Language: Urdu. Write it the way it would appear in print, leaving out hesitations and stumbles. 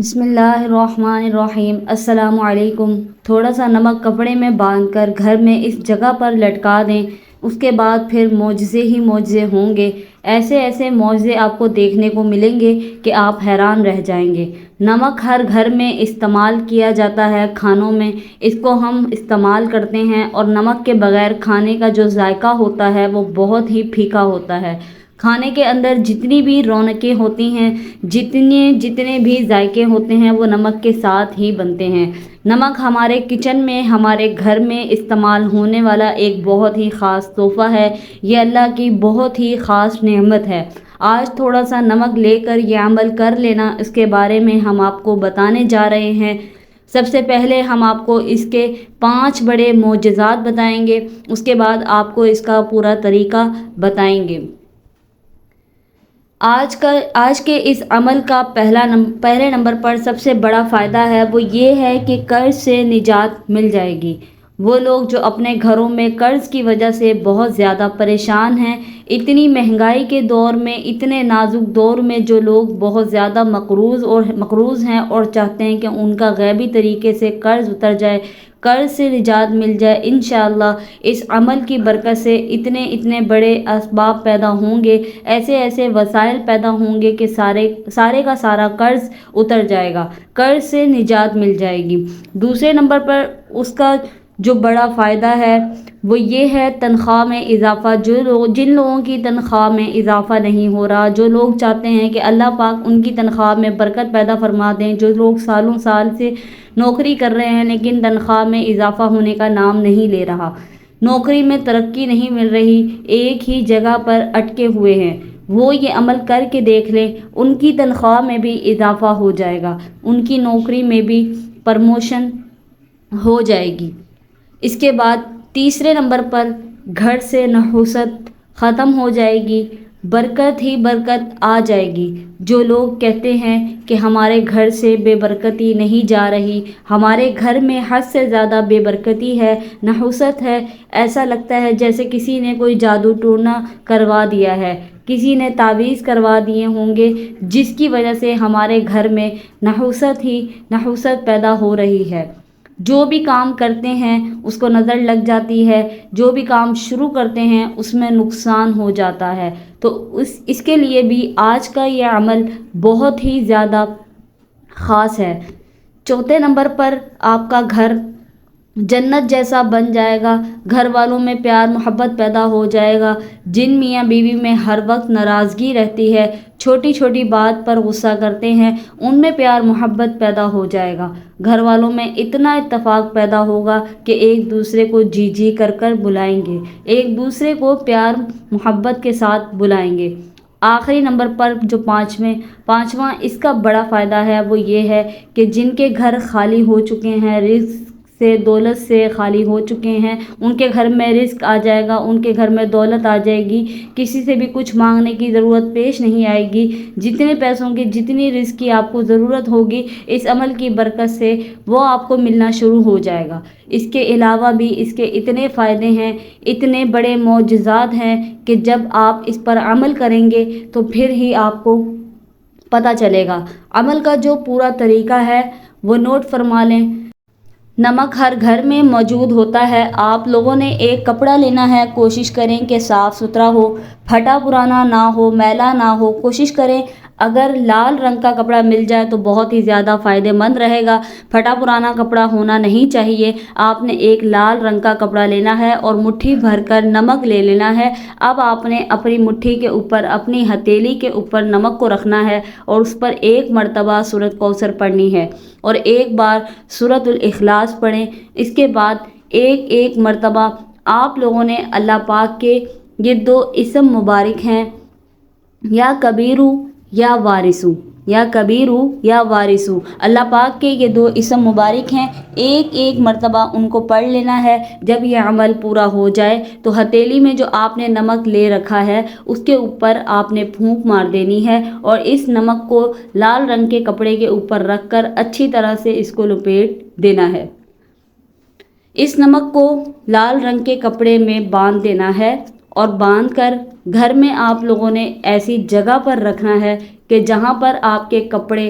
بسم اللہ الرحمن الرحیم۔ السلام علیکم۔ تھوڑا سا نمک کپڑے میں باندھ کر گھر میں اس جگہ پر لٹکا دیں، اس کے بعد پھر معجزے ہی معجزے ہوں گے۔ ایسے ایسے معجزے آپ کو دیکھنے کو ملیں گے کہ آپ حیران رہ جائیں گے۔ نمک ہر گھر میں استعمال کیا جاتا ہے، کھانوں میں اس کو ہم استعمال کرتے ہیں، اور نمک کے بغیر کھانے کا جو ذائقہ ہوتا ہے وہ بہت ہی پھیکا ہوتا ہے۔ کھانے کے اندر جتنی بھی رونقیں ہوتی ہیں، جتنے بھی ذائقے ہوتے ہیں، وہ نمک کے ساتھ ہی بنتے ہیں۔ نمک ہمارے کچن میں، ہمارے گھر میں استعمال ہونے والا ایک بہت ہی خاص تحفہ ہے۔ یہ اللہ کی بہت ہی خاص نعمت ہے۔ آج تھوڑا سا نمک لے کر یہ عمل کر لینا، اس کے بارے میں ہم آپ کو بتانے جا رہے ہیں۔ سب سے پہلے ہم آپ کو اس کے 5 بڑے معجزات بتائیں گے، اس کے بعد آپ کو اس کا پورا طریقہ بتائیں گے۔ آج کے اس عمل کا پہلے نمبر پر سب سے بڑا فائدہ ہے، وہ یہ ہے کہ قرض سے نجات مل جائے گی۔ وہ لوگ جو اپنے گھروں میں قرض کی وجہ سے بہت زیادہ پریشان ہیں، اتنی مہنگائی کے دور میں، اتنے نازک دور میں، جو لوگ بہت زیادہ مقروض ہیں اور چاہتے ہیں کہ ان کا غیبی طریقے سے قرض اتر جائے، قرض سے نجات مل جائے، انشاءاللہ اس عمل کی برکت سے اتنے بڑے اسباب پیدا ہوں گے، ایسے وسائل پیدا ہوں گے کہ سارے کا سارا قرض اتر جائے گا، قرض سے نجات مل جائے گی۔ دوسرے نمبر پر اس کا جو بڑا فائدہ ہے وہ یہ ہے تنخواہ میں اضافہ۔ جن لوگوں کی تنخواہ میں اضافہ نہیں ہو رہا، جو لوگ چاہتے ہیں کہ اللہ پاک ان کی تنخواہ میں برکت پیدا فرما دیں، جو لوگ سالوں سال سے نوکری کر رہے ہیں لیکن تنخواہ میں اضافہ ہونے کا نام نہیں لے رہا، نوکری میں ترقی نہیں مل رہی، ایک ہی جگہ پر اٹکے ہوئے ہیں، وہ یہ عمل کر کے دیکھ لیں، ان کی تنخواہ میں بھی اضافہ ہو جائے گا، ان کی نوکری میں بھی پروموشن ہو جائے گی۔ اس کے بعد تیسرے نمبر پر گھر سے نحوست ختم ہو جائے گی، برکت ہی برکت آ جائے گی۔ جو لوگ کہتے ہیں کہ ہمارے گھر سے بے برکتی نہیں جا رہی، ہمارے گھر میں حد سے زیادہ بے برکتی ہے، نحوست ہے، ایسا لگتا ہے جیسے کسی نے کوئی جادو ٹونا کروا دیا ہے، کسی نے تعویذ کروا دیے ہوں گے، جس کی وجہ سے ہمارے گھر میں نحوست پیدا ہو رہی ہے۔ جو بھی کام کرتے ہیں اس کو نظر لگ جاتی ہے، جو بھی کام شروع کرتے ہیں اس میں نقصان ہو جاتا ہے، تو اس کے لیے بھی آج کا یہ عمل بہت ہی زیادہ خاص ہے۔ چوتھے نمبر پر آپ کا گھر جنت جیسا بن جائے گا، گھر والوں میں پیار محبت پیدا ہو جائے گا۔ جن میاں بیوی میں ہر وقت ناراضگی رہتی ہے، چھوٹی چھوٹی بات پر غصہ کرتے ہیں، ان میں پیار محبت پیدا ہو جائے گا۔ گھر والوں میں اتنا اتفاق پیدا ہوگا کہ ایک دوسرے کو جی جی کر بلائیں گے، ایک دوسرے کو پیار محبت کے ساتھ بلائیں گے۔ آخری نمبر پر جو پانچواں اس کا بڑا فائدہ ہے وہ یہ ہے کہ جن کے گھر خالی ہو چکے ہیں، رزق سے دولت سے خالی ہو چکے ہیں، ان کے گھر میں رزق آ جائے گا، ان کے گھر میں دولت آ جائے گی، کسی سے بھی کچھ مانگنے کی ضرورت پیش نہیں آئے گی۔ جتنے پیسوں کی، جتنی رزق کی آپ کو ضرورت ہوگی، اس عمل کی برکت سے وہ آپ کو ملنا شروع ہو جائے گا۔ اس کے علاوہ بھی اس کے اتنے فائدے ہیں، اتنے بڑے معجزات ہیں کہ جب آپ اس پر عمل کریں گے تو پھر ہی آپ کو پتہ چلے گا۔ عمل کا جو پورا طریقہ ہے وہ نوٹ فرما لیں۔ نمک ہر گھر میں موجود ہوتا ہے۔ آپ لوگوں نے ایک کپڑا لینا ہے، کوشش کریں کہ صاف ستھرا ہو، پھٹا پرانا نہ ہو، میلا نہ ہو، کوشش کریں اگر لال رنگ کا کپڑا مل جائے تو بہت ہی زیادہ فائدہ مند رہے گا، پھٹا پرانا کپڑا ہونا نہیں چاہیے۔ آپ نے ایک لال رنگ کا کپڑا لینا ہے اور مٹھی بھر کر نمک لے لینا ہے۔ اب آپ نے اپنی مٹھی کے اوپر، اپنی ہتھیلی کے اوپر نمک کو رکھنا ہے اور اس پر 1 مرتبہ سورۃ کوثر پڑھنی ہے اور 1 بار سورۃ الاخلاص پڑھیں۔ اس کے بعد ایک مرتبہ آپ لوگوں نے اللہ پاک کے یہ 2 اسم مبارک ہیں، یا کبیرو یا وارثو، یا کبیرو یا وارثو، اللہ پاک کے یہ 2 اسم مبارک ہیں، ایک مرتبہ ان کو پڑھ لینا ہے۔ جب یہ عمل پورا ہو جائے تو ہتھیلی میں جو آپ نے نمک لے رکھا ہے اس کے اوپر آپ نے پھونک مار دینی ہے اور اس نمک کو لال رنگ کے کپڑے کے اوپر رکھ کر اچھی طرح سے اس کو لپیٹ دینا ہے۔ اس نمک کو لال رنگ کے کپڑے میں باندھ دینا ہے اور باندھ کر گھر میں آپ لوگوں نے ایسی جگہ پر رکھنا ہے کہ جہاں پر آپ کے کپڑے